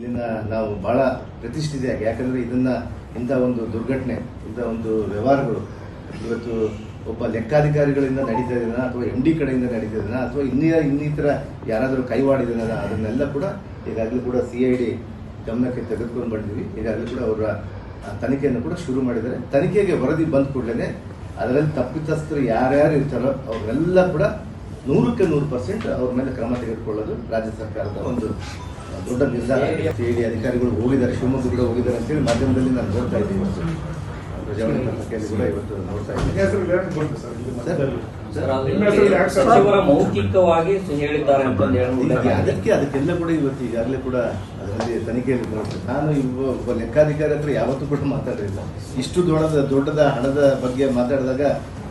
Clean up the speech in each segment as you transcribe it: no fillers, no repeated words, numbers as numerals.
ಇಲ್ಲಿನ ನಾವು ಬಹಳ ಪ್ರತಿಷ್ಠಿತೆಯಾಗಿ, ಯಾಕಂದರೆ ಇಂಥ ಒಂದು ದುರ್ಘಟನೆ, ಇಂಥ ಒಂದು ವ್ಯವಹಾರಗಳು ಇವತ್ತು ಒಬ್ಬ ಲೆಕ್ಕಾಧಿಕಾರಿಗಳಿಂದ ನಡೀತಾ ಇದೆಯಾ ಅಥವಾ MD ಕಡೆಯಿಂದ ನಡೀತಾ ಇದೆಯಾ ಅಥವಾ ಇನ್ನಿತರ ಯಾರಾದರೂ ಕೈವಾಡಿದನ, ಅದನ್ನೆಲ್ಲ ಕೂಡ ಈಗಾಗಲೂ ಕೂಡ CID ಗಮನಕ್ಕೆ ತೆಗೆದುಕೊಂಡು ಬಂದಿದ್ದೀವಿ. ಈಗಾಗಲೂ ಕೂಡ ಅವರ ತನಿಖೆಯನ್ನು ಕೂಡ ಶುರು ಮಾಡಿದ್ದಾರೆ. ತನಿಖೆಗೆ ವರದಿ ಬಂದ ಕೂಡಲೇ ಅದರಲ್ಲಿ ತಪ್ಪಿತಸ್ಥರು ಯಾರ್ಯಾರು ಇರ್ತಾರೋ ಅವರೆಲ್ಲ ಕೂಡ 100ಕ್ಕೆ 100% ಅವ್ರ ಮೇಲೆ ಕ್ರಮ ತೆಗೆದುಕೊಳ್ಳೋದು ರಾಜ್ಯ ಸರ್ಕಾರದ ಒಂದು ದೊಡ್ಡ ನಿರ್ಧಾರ. CID ಅಧಿಕಾರಿಗಳು ಹೋಗಿದ್ದಾರೆ, ಶಿವಮೊಗ್ಗ ಕೂಡ ಹೋಗಿದ್ದಾರೆ ಅಂತೇಳಿ ಮಾಧ್ಯಮದಲ್ಲಿ ನಾನು ನೋಡ್ತಾ ಇದ್ದೀನಿ. ಪ್ರಜಾವಾಣಿ ಪತ್ರಿಕೆಯಲ್ಲಿ ಕೂಡ ಇವತ್ತು ನೋಡ್ತಾ ಇದ್ದೀನಿ. ಸಚಿವರ ಮೌಖಿಕವಾಗಿ ಹೇಳಿದ್ದಾರೆ ಅಂತ ಅದಕ್ಕೆಲ್ಲ ಕೂಡ ಇವತ್ತು ಈಗಾಗಲೇ ಕೂಡ ಅದರಲ್ಲಿ ತನಿಖೆಯಲ್ಲಿ ನೋಡ್ತೇನೆ. ನಾನು ಒಬ್ಬ ಲೆಕ್ಕಾಧಿಕಾರಿ ಹತ್ರ ಯಾವತ್ತೂ ಕೂಡ ಮಾತಾಡಲಿಲ್ಲ. ಇಷ್ಟು ದೊಡ್ಡದ ಹಣದ ಬಗ್ಗೆ ಮಾತಾಡಿದಾಗ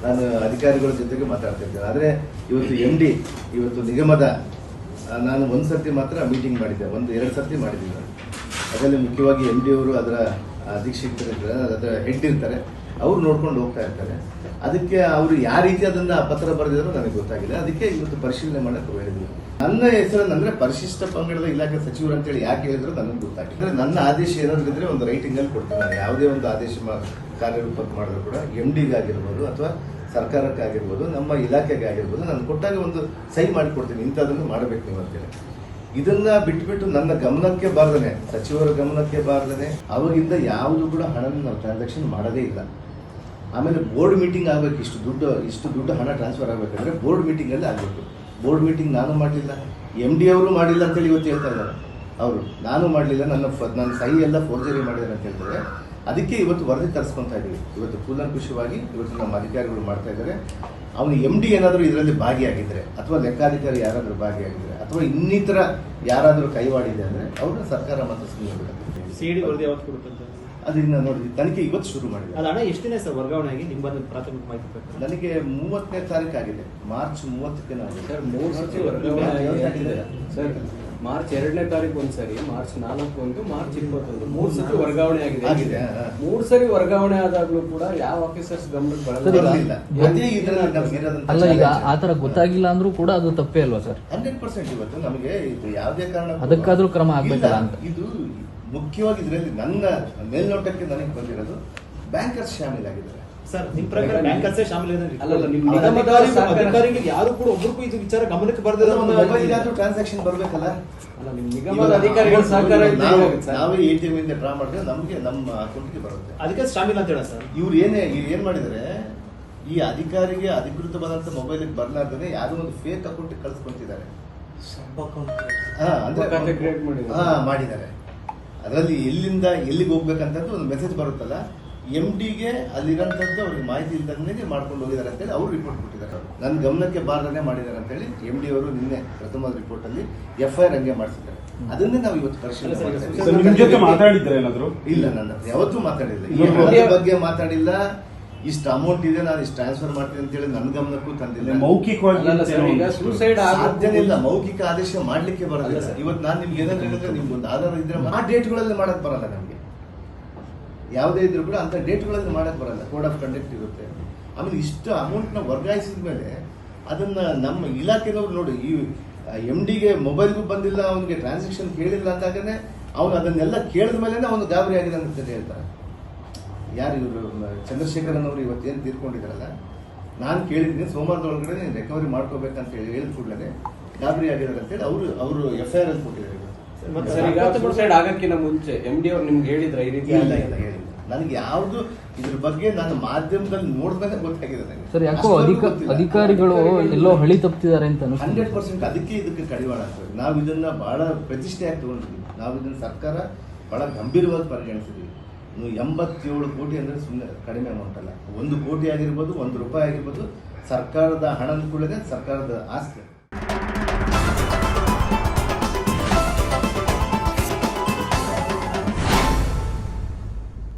ನಾನು ಅಧಿಕಾರಿಗಳ ಜೊತೆಗೆ ಮಾತಾಡ್ತಾ ಇದ್ದೇನೆ. ಆದರೆ ಇವತ್ತು MD ಇವತ್ತು ನಿಗಮದ ನಾನು ಒಂದು ಸರ್ತಿ ಮಾತ್ರ ಮೀಟಿಂಗ್ ಮಾಡಿದ್ದೆ, 1-2 ಸರ್ತಿ ಮಾಡಿದ್ದೀನಿ. ಅದರಲ್ಲಿ ಮುಖ್ಯವಾಗಿ MD ಅವರು ಅದರ ಅಧೀಕ್ಷಕರಿರ್ತಾರೆ, ಅದರ ಹೆಡ್ ಇರ್ತಾರೆ, ಅವ್ರು ನೋಡ್ಕೊಂಡು ಹೋಗ್ತಾ ಇರ್ತಾರೆ. ಅದಕ್ಕೆ ಅವರು ಯಾವ ರೀತಿ ಅದನ್ನ ಪತ್ರ ಬರೆದಿದ್ರು ನನಗೆ ಗೊತ್ತಾಗಿಲ್ಲ. ಅದಕ್ಕೆ ಇವತ್ತು ಪರಿಶೀಲನೆ ಮಾಡಕ್ಕೆ ಹೇಳಿದ್ರು. ನನ್ನ ಹೆಸರನ್ನು ಅಂದ್ರೆ ಪರಿಶಿಷ್ಟ ಪಂಗಡದ ಇಲಾಖೆ ಸಚಿವರು ಅಂತೇಳಿ ಯಾಕೆ ಹೇಳಿದ್ರು ನನಗೆ ಗೊತ್ತಾಗಿಲ್ಲ. ಅಂದ್ರೆ ನನ್ನ ಆದೇಶ ಏನಾದ್ರು ಇದ್ರೆ ಒಂದು ರೈಟಿಂಗ್ ಅಲ್ಲಿ ಕೊಡ್ತೀನಿ. ನಾನು ಯಾವುದೇ ಒಂದು ಆದೇಶ ಕಾರ್ಯರೂಪಕ್ಕೆ ಮಾಡಿದ್ರು ಕೂಡ MDಗಾಗಿರ್ಬೋದು ಅಥವಾ ಸರ್ಕಾರಕ್ಕಾಗಿರ್ಬೋದು, ನಮ್ಮ ಇಲಾಖೆಗೆ ಆಗಿರ್ಬೋದು, ನಾನು ಕೊಟ್ಟಾಗ ಒಂದು ಸಹಿ ಮಾಡಿಕೊಡ್ತೀನಿ, ಇಂಥದನ್ನು ಮಾಡಬೇಕು ನೀವು ಅಂತೇಳಿ. ಇದನ್ನ ಬಿಟ್ಬಿಟ್ಟು ನನ್ನ ಗಮನಕ್ಕೆ ಬಾರ್ದನೆ, ಸಚಿವರ ಗಮನಕ್ಕೆ ಬಾರ್ದನೆ ಅವಾಗಿಂದ ಯಾವುದು ಕೂಡ ಹಣ ನಾವು ಟ್ರಾನ್ಸಾಕ್ಷನ್ ಮಾಡೋದೇ ಇಲ್ಲ. ಆಮೇಲೆ ಬೋರ್ಡ್ ಮೀಟಿಂಗ್ ಆಗಬೇಕು, ಇಷ್ಟು ದುಡ್ಡು ಹಣ ಟ್ರಾನ್ಸ್ಫರ್ ಆಗಬೇಕಂದ್ರೆ ಬೋರ್ಡ್ ಮೀಟಿಂಗಲ್ಲಿ ಆಗಬೇಕು. ಬೋರ್ಡ್ ಮೀಟಿಂಗ್ ನಾನು ಮಾಡಲಿಲ್ಲ, MD ಅವರು ಮಾಡಿಲ್ಲ ಅಂತೇಳಿ ಇವತ್ತು ಹೇಳ್ತಾ ಇದ್ದಾರೆ. ಅವರು ನಾನು ಮಾಡಲಿಲ್ಲ, ನನ್ನ ಸಹಿ ಎಲ್ಲ ಫೋರ್ಜರಿ ಮಾಡಿದ್ದಾರೆ ಅಂತ ಹೇಳ್ತಾರೆ. ಅದಕ್ಕೆ ಇವತ್ತು ವರದಿ ತರಿಸ್ಕೊತಾ ಇದ್ದೀವಿ. ಇವತ್ತು ಕೂಲಂಕುಷವಾಗಿ ಇವತ್ತು ನಮ್ಮ ಅಧಿಕಾರಿಗಳು ಮಾಡ್ತಾ ಇದ್ದಾರೆ. ಅವನು MD ಏನಾದರೂ ಇದರಲ್ಲಿ ಭಾಗಿಯಾಗಿದ್ದರೆ ಅಥವಾ ಲೆಕ್ಕಾಧಿಕಾರಿ ಯಾರಾದರೂ ಭಾಗಿಯಾಗಿದ್ದರೆ ಅಥವಾ ಇನ್ನಿತರ ಯಾರಾದರೂ ಕೈವಾಡಿದೆ ಅಂದರೆ ಅವ್ರನ್ನ ಸರ್ಕಾರ ಮತ್ತು ಸುಮ್ಮನೆ ಬಿಡುತ್ತೆ. CID ವರದಿ ಯಾವತ್ತು ಕೊಡುತ್ತೆ? ಅದನ್ನ ನೋಡಿ, ತನಿಖೆ ಇವತ್ತು ಶುರು ಮಾಡಿದೆ. ಅದು ಹಣ ಎಷ್ಟು ದಿನ ಸರ್ ವರ್ಗಾವಣೆ ಆಗಿ ನಿಮ್ಮ ಪ್ರಾಥಮಿಕ ಮಾಹಿತಿ ಬೇಕು? ನನಗೆ 30ನೇ ತಾರೀಕು ಆಗಿದೆ, ಮಾರ್ಚ್ 30ಕ್ಕೆ ನಾವು ಸರ್ 3 ಸತಿ ವರ್ಗಾವಣೆ ಆಗಿದೆ ಸರ್. ಮಾರ್ಚ್ 2ನೇ ತಾರೀಕು ಒಂದ್ಸರಿ, ಮಾರ್ಚ್ 4 ಒಂದು, ಮಾರ್ಚ್ 21 3 ಸತಿ ವರ್ಗಾವಣೆ ಆಗಿದೆ. 3 ಸರಿ ವರ್ಗಾವಣೆ ಆದಾಗ್ಲೂ ಕೂಡ ಯಾವ ಆಫೀಸರ್ಸ್ ಗಮನಕ್ಕೆ ಬರಲಿಲ್ಲ. ಅಲ್ಲ, ಈಗ ಆತರ ಗೊತ್ತಾಗಿಲ್ಲ ಅಂದ್ರೂ ಕೂಡ ಅದು ತಪ್ಪೇ ಅಲ್ವಾ ಸರ್? 100% ಇವತ್ತು ನಮಗೆ ಇದು ಯಾವುದೇ ಕಾರಣ ಅದಕ್ಕಾದ್ರೂ ಕ್ರಮ ಆಗ್ಬೇಕಲ್ಲ ಅಂತ. ಇದು ಮುಖ್ಯವಾಗಿ ಇದರಲ್ಲಿ ನನ್ನ ಮೇಲ್ನೋಟಕ್ಕೆ ನನಗೆ ಬಂದಿರೋದು ಬ್ಯಾಂಕರ್ಸ್ ಶಾಮೀಲಾಗಿದ್ದಾರೆ. ಸರ್ ನಿಮ್ಮ ಪ್ರಕಾರ ಬ್ಯಾಂಕರ್ಸೇ ಶಾಮೀಲಾಗಿದ್ದಾರೆ? ಅಲ್ಲ, ನಿಮ್ಮ ಅಧಿಕಾರಿಗಳು ಯಾರು ಕೂಡ ಒಬ್ಬರಿಗೂ ಇದು ವಿಚಾರ ಗಮನಕ್ಕೆ ಬರದಿಲ್ಲ. ಮೊಬೈಲ್ ಟ್ರಾನ್ಸಾಕ್ಷನ್ ಬರ್ಬೇಕಲ್ಲ. ಅಲ್ಲ, ನಿಮ್ಮ ನಿಗಮದ ಅಧಿಕಾರಿಗಳ ಸಹಕಾರ ನಾವೇ ATM ಇಂದ ಡ್ರಾ ಮಾಡಿದ್ರೆ ನಮಗೆ ನಮ್ಮ ಅಕೌಂಟ್ಗೆ ಬರುತ್ತೆ. ಅದಕ್ಕೆ ಶಾಮೀಲ್ ಅಂತ ಹೇಳ ಸರ್. ಇವ್ರು ಏನ್ ಮಾಡಿದರೆ, ಈ ಅಧಿಕಾರಿಗೆ ಅಧಿಕೃತವಾದಂತ ಮೊಬೈಲ್ ಬರ್ಲಾರ್ದೇ ಯಾರೋ ಒಂದು ಫೇಕ್ ಅಕೌಂಟ್ ಕಳ್ಸ್ಕೊಂತಿದ್ದಾರೆ, ಮಾಡಿದ್ದಾರೆ. ಅದರಲ್ಲಿ ಎಲ್ಲಿಂದ ಎಲ್ಲಿಗೆ ಹೋಗ್ಬೇಕಂತದ್ದು ಒಂದು ಮೆಸೇಜ್ ಬರುತ್ತಲ್ಲ, MDಗೆ ಅಲ್ಲಿರೋಂಥದ್ದು ಅವ್ರಿಗೆ ಮಾಹಿತಿ ಇಲ್ದಂಗೆ ಮಾಡ್ಕೊಂಡು ಹೋಗಿದ್ದಾರೆ ಅಂತೇಳಿ ಅವ್ರು ರಿಪೋರ್ಟ್ ಕೊಟ್ಟಿದ್ದಾರೆ. ನನ್ನ ಗಮನಕ್ಕೆ ಬಾರದೇ ಮಾಡಿದ್ದಾರೆ ಅಂತೇಳಿ MD ಅವರು ನಿನ್ನೆ ಪ್ರಥಮ ರಿಪೋರ್ಟ್ ಅಲ್ಲಿ FIR ಹಂಗೆ ಮಾಡಿಸಿದ್ದಾರೆ. ಅದನ್ನೇ ನಾವು ಇವತ್ತು ಪರಿಶೀಲನೆ ಮಾತಾಡಿದ್ರೆ ಏನಾದ್ರು ಇಲ್ಲ, ನನ್ನ ಯಾವತ್ತೂ ಮಾತಾಡಿಲ್ಲ. ಈ ಬಗ್ಗೆ ಮಾತಾಡಿಲ್ಲ. ಇಷ್ಟು ಅಮೌಂಟ್ ಇದೆ, ನಾನು ಇಷ್ಟು ಟ್ರಾನ್ಸ್ಫರ್ ಮಾಡ್ತೀನಿ ಅಂತ ಹೇಳಿ ನನ್ನ ಗಮನಕ್ಕೂ ತಂದಿಲ್ಲ. ಸಾಧ್ಯನಿಲ್ಲ, ಮೌಖಿಕ ಆದೇಶ ಮಾಡ್ಲಿಕ್ಕೆ ಬರೋದಿಲ್ಲ. ಇವತ್ತು ನಾನು ನಿಮ್ಗೆ ಏನಾದ್ರು ಹೇಳಿದ್ರೆ ನಿಮ್ಗೆ ಒಂದು ಆಧಾರ ಇದ್ರೆ ಆ ಡೇಟ್ಗಳಲ್ಲಿ ಮಾಡಕ್ ಬರಲ್ಲ. ನಮ್ಗೆ ಯಾವುದೇ ಇದ್ರು ಕೂಡ ಅಂತ ಡೇಟ್ಗಳಲ್ಲಿ ಮಾಡಕ್ ಬರಲ್ಲ. ಕೋಡ್ ಆಫ್ ಕಂಡಕ್ಟ್ ಇರುತ್ತೆ. ಆಮೇಲೆ ಇಷ್ಟು ಅಮೌಂಟ್ ನ ವರ್ಗಾಯಿಸಿದ ಮೇಲೆ ಅದನ್ನ ನಮ್ಮ ಇಲಾಖೆನವ್ರು ನೋಡಿ, ಈ MDಗೆ ಮೊಬೈಲ್ಗೂ ಬಂದಿಲ್ಲ, ಅವನಿಗೆ ಟ್ರಾನ್ಸಾಕ್ಷನ್ ಕೇಳಿಲ್ಲ ಅಂದಾಗನೇ ಅವನು ಅದನ್ನೆಲ್ಲ ಕೇಳಿದ ಮೇಲೆ ಅವನು ಗಾಬರಿ ಆಗಿದೆ ಅಂತ ಹೇಳ್ತಾರೆ. ಯಾರು ಇವರು ಚಂದ್ರಶೇಖರನ್ ಅವರು ಇವತ್ತೇನು ತೀರ್ಕೊಂಡಿದ್ದಾರಲ್ಲ, ನಾನು ಕೇಳಿದ್ದೀನಿ ಸೋಮವಾರದೊಳಗಡೆ ನೀನು ರಿಕವರಿ ಮಾಡ್ಕೋಬೇಕಂತ ಹೇಳಿದ ಕೂಡಲೇ ಗಾಬರಿ ಆಗಿದ್ದಾರೆ ಅಂತೇಳಿ ಅವರು FIR ಅಲ್ಲಿ ಕೊಟ್ಟಿದ್ದಾರೆ. ಆಗಕ್ಕಿಂತ ಮುಂಚೆ MD ಅವ್ರು ನಿಮ್ಗೆ ಹೇಳಿದ್ರೆ ಈ ರೀತಿ? ಇಲ್ಲ ಹೇಳಿಲ್ಲ. ನನಗೆ ಯಾವುದು ಇದ್ರ ಬಗ್ಗೆ ನಾನು ಮಾಧ್ಯಮದಲ್ಲಿ ನೋಡಿದಾಗ ಗೊತ್ತಾಗಿದೆ ನನಗೆ. ಸರ್, ಯಾಕೋ ಅಧಿಕಾರಿಗಳು ಎಲ್ಲೋ ಹಳಿ ತಪ್ಪಿದ್ದಾರೆ ಅಂತ 100% ಇದಕ್ಕೆ ಕಡಿವಾಣ ಆಗ್ತದೆ. ನಾವು ಇದನ್ನ ಬಹಳ ಪ್ರತಿಷ್ಠೆಯಾಗಿ ತಗೊಂಡಿದ್ದೀವಿ. ನಾವು ಇದನ್ನ ಸರ್ಕಾರ ಬಹಳ ಗಂಭೀರವಾಗಿ ಪರಿಗಣಿಸಿದ್ದೀವಿ. 87 ಕೋಟಿ ಅಂದ್ರೆ ಸುಮ್ಮನೆ ಕಡಿಮೆ ಅಮೌಂಟ್ ಅಲ್ಲ. 1 ಕೋಟಿ ಆಗಿರ್ಬೋದು, 1 ರೂಪಾಯಿ ಆಗಿರ್ಬೋದು, ಸರ್ಕಾರದ ಹಣ ಕೂಡ ಸರ್ಕಾರದ ಆಸ್ತಿ.